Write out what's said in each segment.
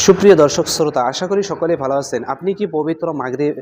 সুপ্রিয় দর্শক শ্রোতা, আশা করি সকলেই ভালো আছেন। আপনি কি পবিত্র মাগরিব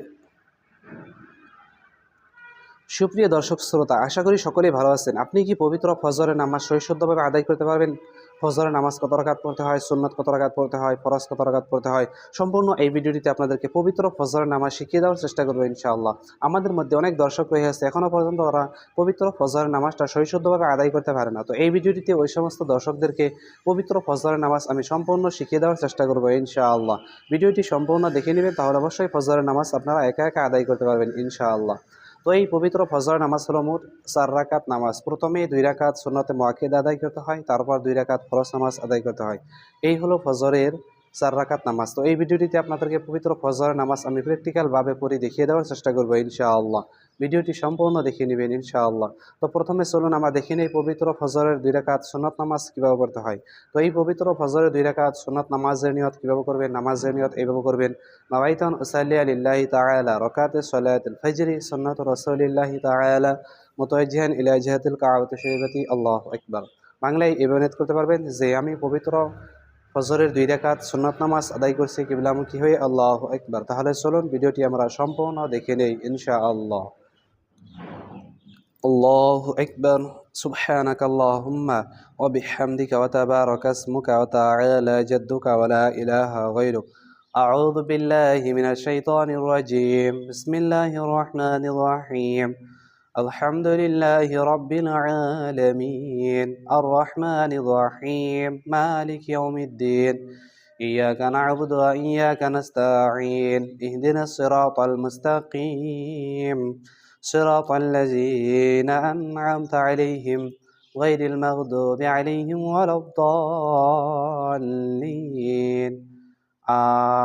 সুপ্রিয় দর্শক শ্রোতা, আশা করি সকলেই ভালো আছেন। আপনি কি পবিত্র ফজরের নামাজ সহিষ্ণুভাবে আদায় করতে পারবেন? ফজরের নামাজ কত রাকাত পড়তে হয়, সুন্নাত কত রাকাত পড়তে হয়, ফরজ কত রাকাত পড়তে হয়, সম্পূর্ণ এই ভিডিওটিতে আপনাদেরকে পবিত্র ফজরের নামাজ শিখিয়ে দেওয়ার চেষ্টা করবো ইনশাআল্লাহ। আমাদের মধ্যে অনেক দর্শক রয়ে আছে এখনও পর্যন্ত ওরা পবিত্র ফজরের নামাজটা সহিষ্ণুভাবে আদায় করতে পারে না। তো এই ভিডিওটিতে ওই সমস্ত দর্শকদেরকে পবিত্র ফজরের নামাজ আমি সম্পূর্ণ শিখিয়ে দেওয়ার চেষ্টা করবো ইনশাআল্লাহ। ভিডিওটি সম্পূর্ণ দেখে নেবেন, তাহলে অবশ্যই ফজরের নামাজ আপনারা একা একা আদায় করতে পারবেন ইনশাআল্লাহ। তো এই পবিত্র ফজর নামাজ হলো মোট 4 রাকাত নামাজ। প্রথমে 2 রাকাত সুন্নতে মুআক্কাদা আদায় করতে হয়, তারপর 2 রাকাত ফরজ নামাজ আদায় করতে হয়। এই হলো ফজরের 4 রাকাত নামাজ। তো এই ভিডিওটিতে আপনাদেরকে পবিত্র ফজরের নামাজ আমি প্র্যাকটিক্যালভাবে পড়ে দেখিয়ে দেওয়ার চেষ্টা করবো ইনশাআল্লাহ। ভিডিওটি সম্পূর্ণ দেখে নেবেন ইনশাআল্লাহ। তো প্রথমে চলুন আমরা দেখে নেই পবিত্র ফজরের 2 রাকাত সুন্নত নামাজ কীভাবে পড়তে হয়। তো এই পবিত্র ফজরের 2 রাকাত সুন্নত নামাজের নিয়ত কীভাবে করবেন? নামাজের নিয়ত এইভাবে করবেন: নাওয়াইতুন উসাল্লিয়া লিল্লাহি তাআলা রাকাতে সলাতুল ফজরি সুন্নাতু রাসূলিল্লাহি তাআলা মুতাওয়াজ্জিহান ইলা জিহাতিল কাবাতি শরীফাতি আল্লাহু আকবার। বাংলায় এভাবে নিয়ত করতে পারবেন যে আমি পবিত্র ফজরের 2 রাকাত সুন্নাত নামাজ আদায় করছি কিবলামুখী হয়ে, আল্লাহু আকবার। তাহলে চলুন ভিডিওটি আমরা সম্পূর্ণ দেখে নেই ইনশাআল্লাহ। আল্লাহু আকবার। সুবহানাকা আল্লাহুম্মা ওয়া বিহামদিকা ওয়া তাবারাকা ইসমুকা ওয়া তাআলা জাদ্দুকা ওয়া লা ইলাহা গায়রুক। আউযু বিল্লাহি মিনাশ শাইতানির রাজীম। বিসমিল্লাহির রহমানির রহিম। আলহামদুলিল্লাহি রাব্বিল আলামিন আর রহমানির রহিম মালিকি ইয়াউমিদ্দিন। ইয়্যাকা না'বুদু ওয়া ইয়্যাকা নাস্তাঈন। ইহদিনাস সিরাতাল মুস্তাকিম। صراط الذين أنعمت عليهم غير المغضوب عليهم ولا الضالين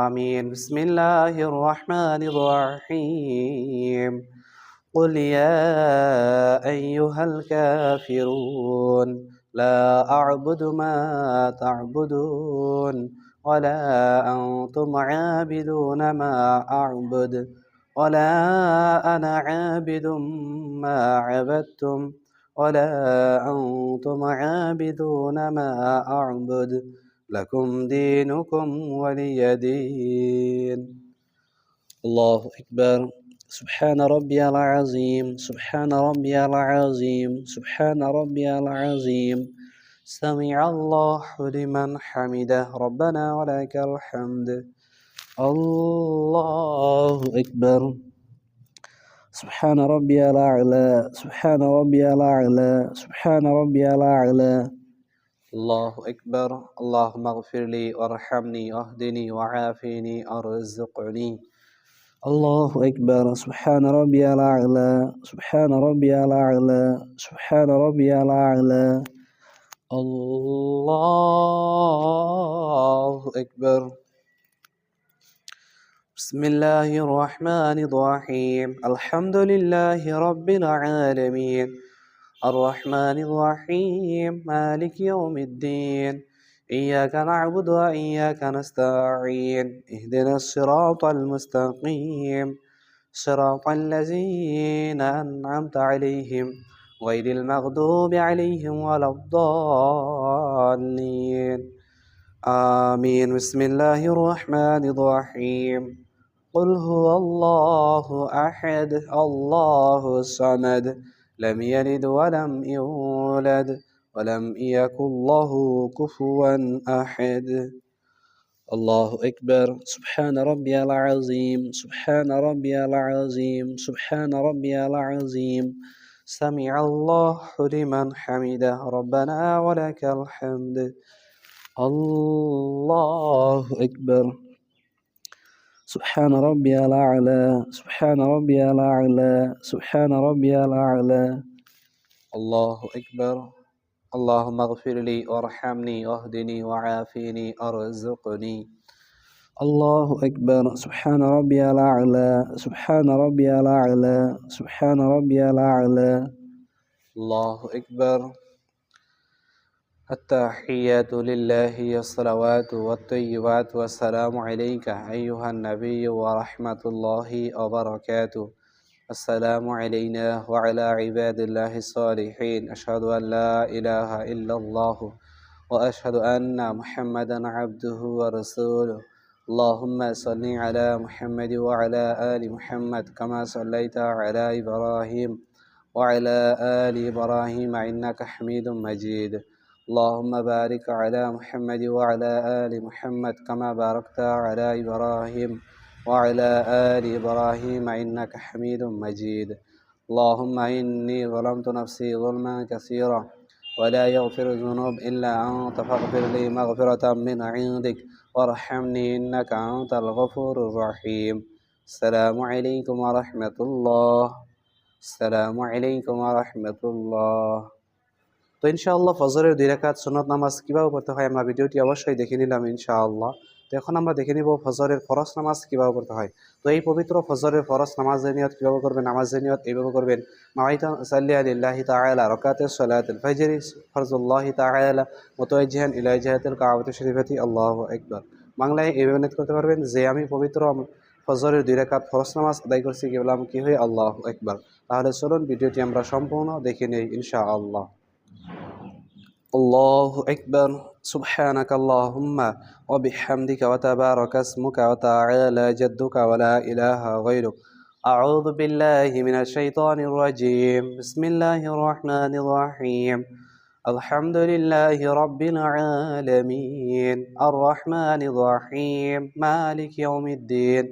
آمين. بسم الله الرحمن الرحيم. قل يا أيها الكافرون لا أعبد ما تعبدون ولا أنتم عابدون ما أعبد ولا أنا عابد ما عبدتم ولا أنتم عابدون ما أعبد لكم دينكم ولي دين. الله أكبر. سبحان ربي العظيم. سبحان ربي العظيم. سبحان ربي العظيم. سمع الله لمن حمده ربنا ولك الحمد. الله أكبر. سبحان ربي الأعلى. سبحان ربي الأعلى. سبحان ربي الأعلى. الله أكبر. اللهم اغفر لي وارحمني واهدني وعافني وارزقني. الله أكبر. سبحان ربي الأعلى. سبحان ربي الأعلى. سبحان ربي الأعلى. الله أكبر. بسم الله الرحمن الرحيم. الحمد لله رب العالمين الرحمن الرحيم مالك يوم الدين. إياك نعبد وإياك نستعين. اهدنا الصراط المستقيم صراط الذين أنعمت عليهم غير المغضوب عليهم ولا الضالين آمين. بسم الله الرحمن الرحيم. قل هو الله أحد الله الصمد لم يلد ولم يولد ولم يكن له كفوا أحد. الله أكبر. سبحان ربي العظيم. سبحان ربي العظيم. سبحان ربي العظيم. سمع الله لمن حمده ربنا ولك الحمد. الله أكبر. سبحان ربي الأعلى. سبحان ربي الأعلى. سبحان ربي الأعلى. الله أكبر. اللهم اغفر لي وارحمني واهدني وعافني وارزقني. الله أكبر. سبحان ربي الأعلى. سبحان ربي الأعلى. سبحان ربي الأعلى. الله أكبر. التحيات لله الصلوات والطيبات والسلام عليك أيها النبي ورحمة الله وبركاته. السلام علينا وعلى عباد الله الصالحين. أشهد أن لا إله إلا الله وأشهد أن محمدا عبده ورسوله. اللهم صل على محمد وعلى آل محمد كما صليت على إبراهيم وعلى آل إبراهيم إنك حميد مجيد. اللهم بارك على محمد وعلى آل محمد كما باركت على إبراهيم وعلى آل إبراهيم إنك حميد مجيد. اللهم إني ظلمت نفسي ظلما كثيرا ولا يغفر الذنوب إلا أنت فاغفر لي مغفرة من عندك وارحمني إنك أنت الغفور الرحيم. السلام عليكم ورحمة الله. আসসালামু আলাইকুম ওয়া রাহমাতুল্লাহ। তো ইনশাআল্লাহ ফজরের 2 রাকাত সুন্নত নামাজ কিভাবে পড়তে হয় আমরা ভিডিওটি অবশ্যই দেখে নিলাম ইনশাআল্লাহ। তো এখন আমরা দেখে নিব ফজরের ফরজ নামাজ কিভাবে পড়তে হয়। তো এই পবিত্র ফজরের ফরজ নামাজের নিয়ত কিভাবে করবেন, নামাজের নিয়ত এইভাবে করবেন। নাওয়াইতু উসাল্লি লিল্লাহি তাআলা রাকাতাস সালাতুল ফজর ফরজুল্লাহি তাআলা মুতাওয়াজ্জিহান ইলা জিহাতিল কাবাতি শরীফাতি আল্লাহু আকবার। বাংলায় এইভাবে নিয়ত করতে পারবেন যে আমি পবিত্র ফজরের 2 রাকাত ফরজ নামাজ আদায় করছি কিবলামুখী হয়ে আল্লাহু আকবার। তাহলে চলুন ভিডিওটি আমরা সম্পূর্ণ দেখে নেই ইনশাআল্লাহ। আল্লাহু আকবার। সুবহানাকা আল্লাহুম্মা ওয়া বিহামদিকা ওয়া তাবারাকা ইসমুকা ওয়া তাআলা জাদ্দুকা ওয়া লা ইলাহা গায়রুক। আউযু বিল্লাহি মিনাশ শাইতানির রাজীম। বিসমিল্লাহির রাহমানির রাহিম। আলহামদুলিল্লাহি রাব্বিল আলামিন আর রাহমানির রাহিম মালিকি ইয়াউমিদ্দিন।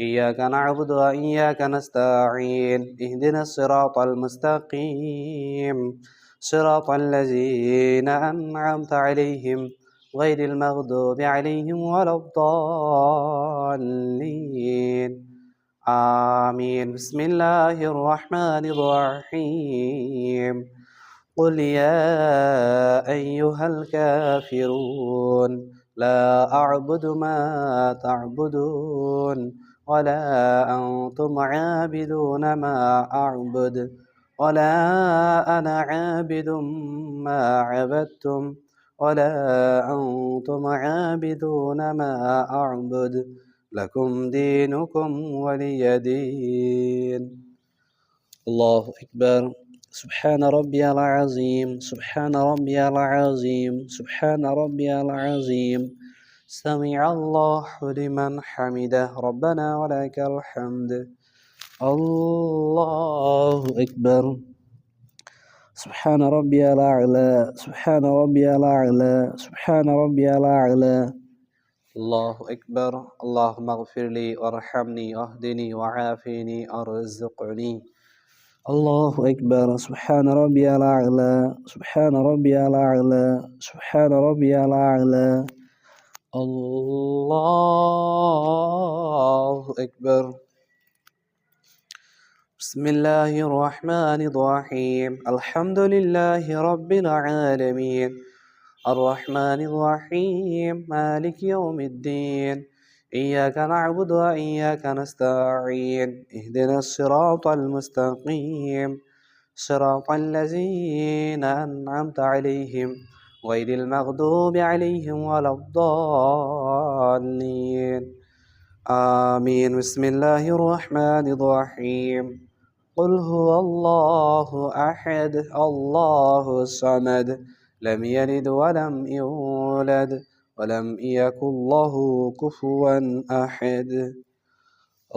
إياك نعبد وإياك نستعين اهدنا الصراط المستقيم صراط الذين أنعمت عليهم غير المغضوب عليهم ولا الضالين آمين. بسم الله الرحمن الرحيم. قل يا أيها الكافرون لا أعبد ما تعبدون ولا أنتم عابدون ما أعبد ولا أنا عابد ما عبدتم ولا أنتم عابدون ما أعبد لكم دينكم ولي دين. الله أكبر. سبحان ربي العظيم سبحان ربي العظيم سبحان ربي العظيم. سمع الله لمن حمده ربنا ولك الحمد. الله أكبر. سبحان ربي الأعلى سبحان ربي الأعلى سبحان ربي الأعلى. الله أكبر. اللهم اغفر لي وارحمني واهدني وعافني وارزقني. الله أكبر. سبحان ربي الأعلى سبحان ربي الأعلى سبحان ربي الأعلى. الله أكبر. بسم الله الرحمن الرحيم. الحمد لله رب العالمين الرحمن الرحيم مالك يوم الدين. إياك نعبد وإياك نستعين اهدنا الصراط المستقيم صراط الذين أنعمت عليهم غير المغضوب عليهم ولا الضالين آمين. بسم الله الرحمن الرحيم. قل هو الله أحد الله الصمد لم يلد ولم يولد ولم يكن له كفوا أحد.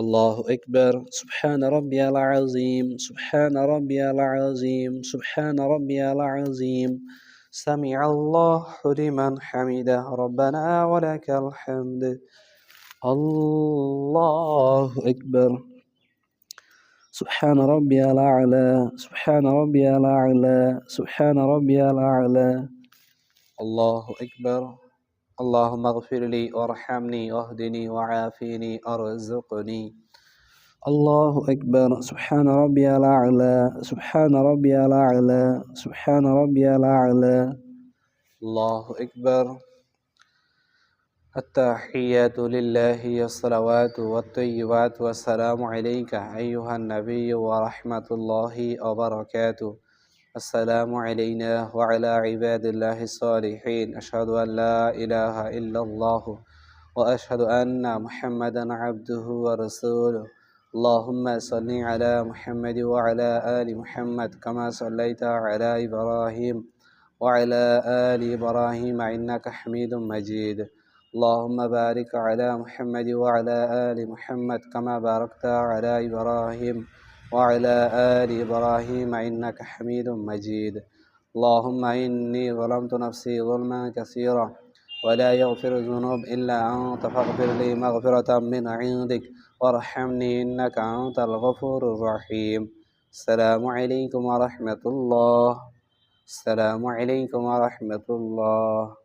الله أكبر. سبحان ربي العظيم سبحان ربي العظيم سبحان ربي العظيم. سمع الله لمن حمده ربنا ولك الحمد. الله أكبر. سبحان ربي الأعلى سبحان ربي الأعلى سبحان ربي الأعلى. الله أكبر. اللهم اغفر لي وارحمني واهدني وعافني وارزقني. الله أكبر. سبحان ربي الأعلى سبحان ربي الأعلى سبحان ربي الأعلى. الله أكبر. التحيات لله الصلوات والطيبات والسلام عليك أيها النبي ورحمة الله وبركاته. السلام علينا وعلى عباد الله الصالحين. أشهد أن لا إله إلا الله وأشهد أن محمدا عبده ورسوله. اللهم صل على محمد وعلى آل محمد كما صليت على إبراهيم وعلى آل إبراهيم إنك حميد مجيد اللهم بارك على محمد وعلى آل محمد كما باركت على إبراهيم وعلى آل إبراهيم إنك حميد مجيد اللهم إني ظلمت نفسي ظلما كثيرا ولا يغفر الذنوب إلا أنت فاغفر لي مغفرة من عندك وارحمني إنك أنت الغفور الرحيم السلام عليكم ورحمة الله السلام عليكم ورحمة الله